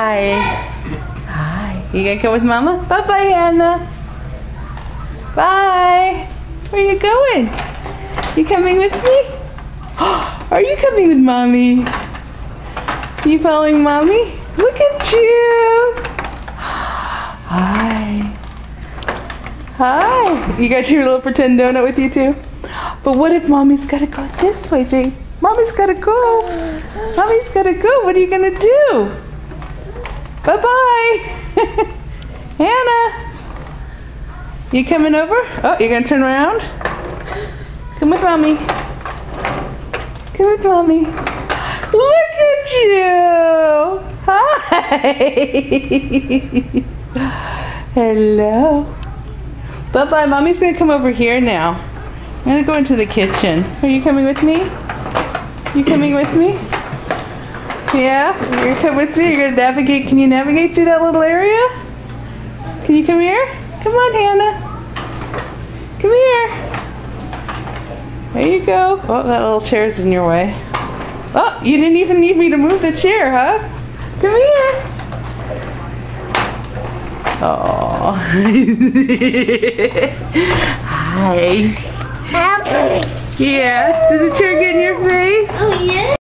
Hi. Hi. You gonna come with Mama? Bye-bye, Hannah. Bye. Where are you going? You coming with me? Are you coming with Mommy? You following Mommy? Look at you. Hi. Hi. You got your little pretend donut with you too? But what if Mommy's gotta go this way? Say, Mommy's gotta go. Mommy's gotta go. What are you gonna do? Bye-bye. Hannah. You coming over? Oh, you're gonna turn around? Come with Mommy. Come with Mommy. Look at you. Hi. Hello. Bye-bye. Mommy's gonna come over here now. I'm gonna go into the kitchen. Are you coming with me? You coming with me? Yeah? You're gonna come with me? You're gonna navigate. Can you navigate through that little area? Can you come here? Come on, Hannah. Come here. There you go. Oh, that little chair's in your way. Oh, you didn't even need me to move the chair, huh? Come here. Oh. Hi. Yeah. Did the chair get in your face? Oh, yeah.